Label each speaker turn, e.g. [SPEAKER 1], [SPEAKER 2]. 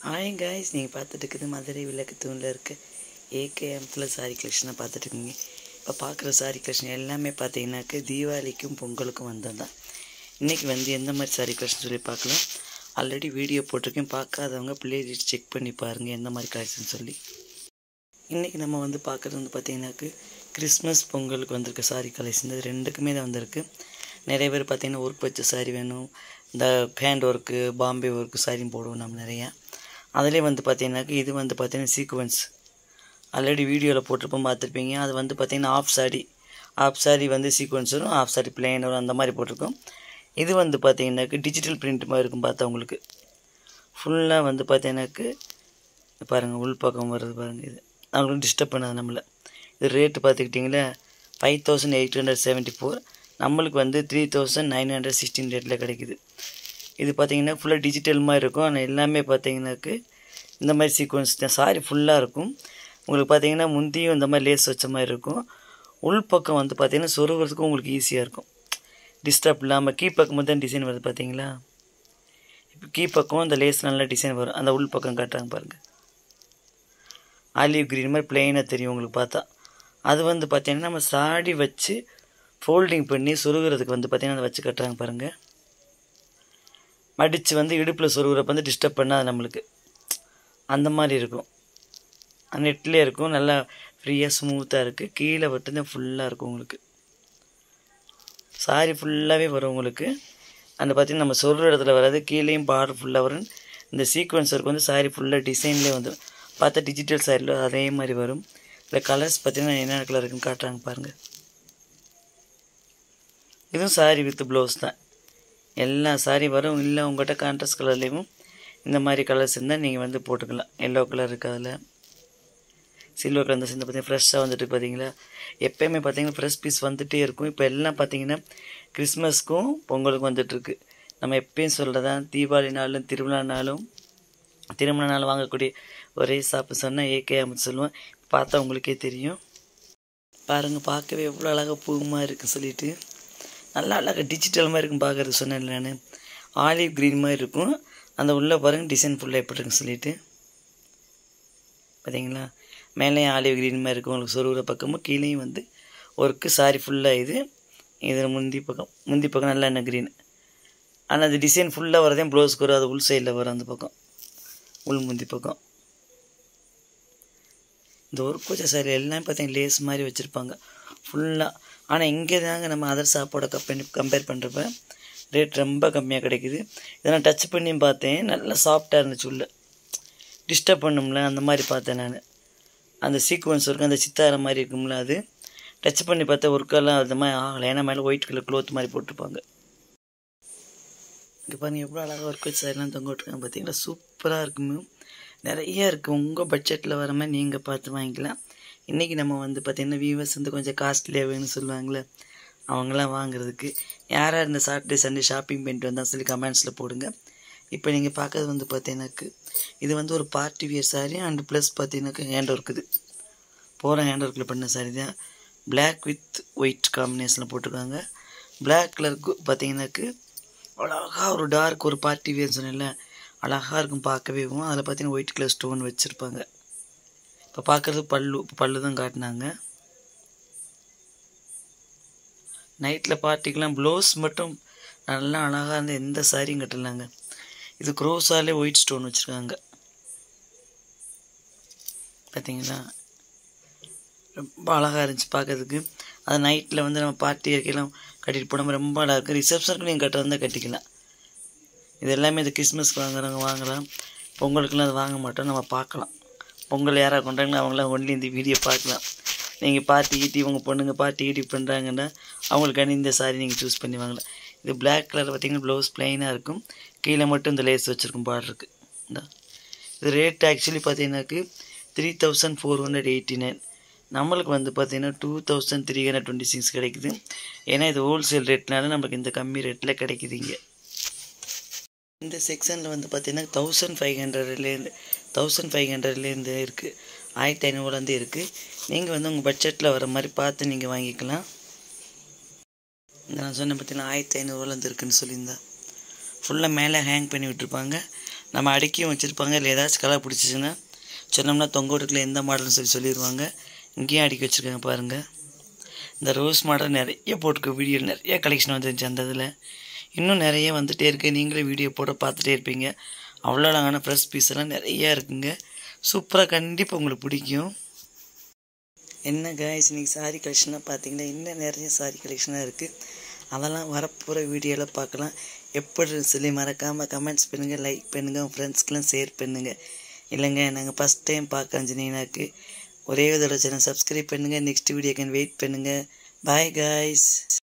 [SPEAKER 1] Hi guys, நீங்கள் பார்த்துட்டு இருக்குது மதுரை விளக்கு தூணில் இருக்க ஏகேஎம்த்தில் சாரி கலெக்ஷனை பார்த்துட்டு இருக்கீங்க. இப்போ பார்க்குற சாரி கலெக்ஷன் எல்லாமே பார்த்தீங்கன்னாக்க தீபாவளிக்கும் பொங்கலுக்கும் வந்தது தான். இன்றைக்கி எந்த மாதிரி சாரி கலெக்ஷன் சொல்லி பார்க்கலாம். ஆல்ரெடி வீடியோ போட்டிருக்கேன், பார்க்காதவங்க பிளேலிஸ்ட் செக் பண்ணி பாருங்கள் எந்த மாதிரி கலெக்ஷன் சொல்லி. இன்றைக்கி நம்ம பார்க்குறது பார்த்தீங்கன்னாக்க கிறிஸ்மஸ் பொங்கலுக்கு வந்திருக்க சாரி கலெக்ஷன். இது ரெண்டுக்குமே தான் வந்திருக்கு. நிறைய பேர் பார்த்திங்கன்னா ஒர்க் வச்ச சாரி வேணும், இந்த ஹேண்ட் ஒர்க்கு பாம்பே ஒர்க்கு சாரியும் போடுவோம் நம்ம நிறையா. அதிலே பார்த்தீங்கன்னாக்க இது பார்த்தீங்கன்னா சீக்வன்ஸ் ஆல்ரெடி வீடியோவில் போட்டிருப்போம், பார்த்துருப்பீங்க. அது பார்த்தீங்கன்னா ஆஃப் சாரி சீக்வன்ஸ் வரும், ஆஃப் சாரி பிளெயின் வரும், அந்த மாதிரி போட்டிருக்கோம். இது பார்த்தீங்கன்னாக்க டிஜிட்டல் பிரிண்ட் மாதிரி இருக்கும். பார்த்தா உங்களுக்கு ஃபுல்லாக பார்த்தீங்கன்னாக்க பாருங்கள், உள் பக்கம் வருது பாருங்கள். இது அவங்களுக்கு டிஸ்டர்ப் பண்ணாது நம்மளை. இது ரேட்டு பார்த்துக்கிட்டிங்களா 5874, நம்மளுக்கு 3916 ரேட்டில் கிடைக்குது. இது பார்த்தீங்கன்னா ஃபுல்லாக டிஜிட்டல் மாதிரி இருக்கும். ஆனால் எல்லாமே பார்த்தீங்கன்னாக்கு இந்த மாதிரி சீக்வன்ஸ் தான். சாரி ஃபுல்லாக இருக்கும். உங்களுக்கு பார்த்தீங்கன்னா முந்தியும் இந்த மாதிரி லேஸ் வச்ச மாதிரி இருக்கும். உள் பக்கம் பார்த்தீங்கன்னா சொருகிறதுக்கும் உங்களுக்கு ஈஸியாக இருக்கும், டிஸ்டர்ப் இல்லாமல். கீ பக்கம் தான் டிசைன் வருது பார்த்தீங்களா. இப்போ கீ பக்கம் இந்த லேஸ் நல்லா டிசைன் வரும். அந்த உள் பக்கம் காட்டுறாங்க பாருங்கள், ஆலிவ் க்ரீன் மாதிரி பிளெயினாக தெரியும் உங்களுக்கு பார்த்தா. அது பார்த்தீங்கன்னா நம்ம சாடி வச்சு ஃபோல்டிங் பண்ணி சொருகிறதுக்கு பார்த்தீங்கன்னா அதை வச்சு கட்டுறாங்க பாருங்கள். மடித்து இடுப்பில் சொருகிறப்ப டிஸ்டர்ப் பண்ணால் நம்மளுக்கு அந்த மாதிரி இருக்கும். நெட்லேயே இருக்கும், நல்லா ஃப்ரீயாக ஸ்மூத்தாக இருக்குது. கீழே மட்டும்தான் ஃபுல்லாக இருக்கும் உங்களுக்கு. சாரி ஃபுல்லாகவே வரும் உங்களுக்கு. அந்த பார்த்திங்கன்னா நம்ம சொல்கிற இடத்துல வராது, கீழேயும் பார்டர் ஃபுல்லாக வரும். இந்த சீக்வன்ஸ் ஒர்க் சாரி ஃபுல்லாக டிசைன்லேயே வந்துடும். பார்த்தா டிஜிட்டல் சாரியில் அதே மாதிரி வரும். இல்லை கலர்ஸ் பார்த்திங்கன்னா என்னென்ன கலர் இருக்குன்னு காட்டுறாங்க பாருங்கள். இதுவும் சாரி வித் ப்ளவுஸ் தான். எல்லா சாரி வரும். இல்லை உங்கள்கிட்ட கான்ட்ராஸ்ட் கலர்லேயும் இந்த மாதிரி கலர்ஸ் இருந்தால் நீங்கள் போட்டுக்கலாம். எல்லோ கலர் இருக்குது, அதில் சில்வர் கலர் இந்த பார்த்தீங்கன்னா ஃப்ரெஷ்ஷாக பார்த்தீங்களா. எப்போயுமே பார்த்தீங்கன்னா ஃப்ரெஷ் பீஸ் வந்துகிட்டே இருக்கும். இப்போ எல்லாம் பார்த்தீங்கன்னா கிறிஸ்மஸ்க்கும் பொங்கலுக்கும் வந்துட்டுருக்கு. நம்ம எப்பயும் சொல்கிறதான், தீபாவளி நாளும் திருமண நாளும் வாங்கக்கூடிய ஒரே ஷாப்பு சொன்னால் ஏகேஎம் சொல்லுவேன். பார்த்தா உங்களுக்கே தெரியும். பாருங்கள், பார்க்கவே எவ்வளோ அழகாக பூமா இருக்குன்னு சொல்லிட்டு, நல்லா அழகாக டிஜிட்டல் மாதிரி இருக்கும் பார்க்குறது. சொன்னேன் நான், ஆலிவ் க்ரீன் மாதிரி இருக்கும். அந்த உள்ளே பாருங்கள் டிசைன் ஃபுல்லாக எப்படி இருக்குன்னு சொல்லிட்டு பார்த்தீங்களா. மேலேயும் ஆலிவ் க்ரீன் மாதிரி இருக்கும் உங்களுக்கு சொருகிற பக்கமும், கீழேயும் ஒர்க்கு சாரி ஃபுல்லாக. இதில் முந்தி பக்கம் நல்லா என்ன க்ரீன். ஆனால் அது டிசைன் ஃபுல்லாக வரதே ப்ளவுஸ்க்கு வரும். அது உள் சைடில் வரும், அந்த பக்கம் உள் முந்தி பக்கம். இந்த ஒர்க் வச்ச சாரி எல்லாமே பார்த்தீங்கன்னா லேஸ் மாதிரி வச்சுருப்பாங்க ஃபுல்லாக. ஆனால் இங்கே தாங்க நம்ம அதர் ஷாப்போட கம்பேர் பண்ணுறப்ப ரேட் ரொம்ப கம்மியாக கிடைக்குது. இதை நான் டச் பண்ணியும் பார்த்தேன், நல்லா சாஃப்டாக இருந்துச்சு. உள்ள டிஸ்டர்ப் பண்ணும்ல அந்த மாதிரி பார்த்தேன் நான். அந்த சீக்வன்ஸ் ஒர்க் அந்த சித்தார மாதிரி இருக்கும்ல, அது டச் பண்ணி பார்த்தா ஒர்க்கெல்லாம் அது மாதிரி ஆகலை. ஏன்னா மேலே ஒயிட் கலர் க்ளோத் மாதிரி போட்டிருப்பாங்க. இங்கே பாருங்கள் எவ்வளோ அழகாக ஒர்க் வச்சு சாரிலாம் தொங்க விட்டுருக்காங்க பார்த்தீங்களா. சூப்பராக இருக்குமே, நிறையா இருக்குது. உங்கள் பட்ஜெட்டில் வர மாதிரி நீங்கள் பார்த்து வாங்கிக்கலாம். இன்றைக்கி நம்ம பார்த்திங்கன்னா வியூவர்ஸ் கொஞ்சம் காஸ்ட்லியாக வேணும்னு சொல்லுவாங்களே, அவங்களாம் வாங்குறதுக்கு யாராக இந்த சாட்டர்டே சண்டே ஷாப்பிங் பண்ணிட்டு வந்தால் சொல்லி கமெண்ட்ஸில் போடுங்க. இப்போ நீங்கள் பார்க்கறது பார்த்தீங்கன்னாக்கு இது ஒரு party wear sorry and plus பார்த்தீங்கன்னாக்கா ஹேண்ட் ஒர்க்குது. போகிற ஹேண்ட் ஒர்க்கில் பண்ண சாரி தான். பிளாக் வித் ஒயிட் காம்பினேஷனில் போட்டிருக்காங்க. பிளாக் கலருக்கு பார்த்தீங்கன்னாக்கு அழகாக ஒரு டார்க் ஒரு பார்ட்டி வியர்னு சொன்னேன்ல, அழகாக இருக்கும் பார்க்கவே. அதில் பார்த்தீங்கன்னா ஒயிட் கலர் ஸ்டோன் வச்சுருப்பாங்க. இப்போ பார்க்குறது பல்லு தான் காட்டினாங்க. நைட்டில் பார்ட்டிக்கெலாம் ப்ளவுஸ் மட்டும் நல்லா அழகாக இருந்த எந்த சாரியும் கட்டலாங்க. இது க்ரோஸாலே ஒயிட் ஸ்டோன் வச்சுருக்காங்க பார்த்தீங்களா. ரொம்ப அழகாக இருந்துச்சு பார்க்கறதுக்கு. அது நைட்டில் நம்ம பார்ட்டி இருக்கலாம் கட்டிட்டு போனோம், ரொம்ப அழகாக இருக்குது. ரிசப்ஷனுக்கு நீங்கள் கட்டுறதா கட்டிக்கலாம். இது எல்லாமே இது கிறிஸ்மஸ்க்கு வாங்குறவங்க வாங்கலாம், பொங்கலுக்குலாம் அது வாங்க மாட்டோம். நம்ம பார்க்கலாம். பொங்கல் யாராக கொண்டாங்கன்னா அவங்களாம் ஒன்லி இந்த வீடியோ பார்க்கலாம். நீங்கள் பார்ட்டி ஈட்டி உங்கள் பொண்ணுங்க பார்ட்டி ஈட்டி பண்ணுறாங்கன்னா அவங்களுக்கான இந்த சாரி நீங்கள் சூஸ் பண்ணி வாங்கலாம். இது பிளாக் கலர் பார்த்திங்கன்னா ப்ளவுஸ் ப்ளைனாக இருக்கும், கீழே மட்டும் இந்த லேஸ் வச்சுருக்கும் பார்டருக்கு. இது ரேட் ஆக்சுவலி பார்த்தீங்கன்னாக்கு 3489. நம்மளுக்கு பார்த்தீங்கன்னா 2326 கிடைக்குது. ஏன்னா இது ஹோல்சேல் ரேட்னால நம்மளுக்கு இந்த கம்மி ரேட்டில் கிடைக்குதுங்க. இந்த செக்ஷனில் பார்த்தீங்கன்னா 1500லேருந்து இருக்குது, 1500 இருக்குது. நீங்கள் உங்கள் பட்ஜெட்டில் வர மாதிரி பார்த்து நீங்கள் வாங்கிக்கலாம். நான் சொன்னேன் பார்த்தீங்கன்னா 1500 இருக்குதுன்னு சொல்லியிருந்தா ஃபுல்லாக மேலே ஹேங் பண்ணி விட்டுருப்பாங்க. நம்ம அடுக்கியும் வச்சுருப்பாங்க. இல்லை ஏதாச்சும் கலர் பிடிச்சிச்சின்னா சொன்னோம்னா தொங்க விட்டுக்குள்ள எந்த மாடல்னு சொல்லிடுவாங்க. இங்கேயும் அடுக்கி வச்சுருக்காங்க பாருங்கள். இந்த ரோஸ் மாடல் நிறைய போட்டிருக்கு. வீடியோ நிறைய கலெக்ஷன் வந்துருந்துச்சு அந்த இதில். இன்னும் நிறைய வந்துகிட்டே இருக்குது. நீங்களே வீடியோ போட பார்த்துட்டே இருப்பீங்க. அவ்வளோ அழகான ஃப்ரெஷ் பீஸ் எல்லாம் நிறையா இருக்குங்க. சூப்பராக, கண்டிப்பாக உங்களுக்கு பிடிக்கும். என்ன காய்ஸ், இன்றைக்கி சாரீ கலெக்ஷனாக பார்த்தீங்கன்னா இன்னும் நிறைய சாரீ கலெக்ஷனாக இருக்குது. அதெல்லாம் வரப்போகிற வீடியோவில் பார்க்கலாம். எப்படி சொல்லி மறக்காமல் கமெண்ட்ஸ் பண்ணுங்கள், லைக் பண்ணுங்கள், உங்கள் ஃப்ரெண்ட்ஸ்க்கெலாம் ஷேர் பண்ணுங்கள். இல்லைங்க, நாங்கள் ஃபஸ்ட் டைம் பார்க்க அஞ்சனினாக்கு ஒரே தடவை சேனல் சப்ஸ்கிரைப் பண்ணுங்கள். நெக்ஸ்ட் வீடியோக்கு வெயிட் பண்ணுங்கள். Bye guys.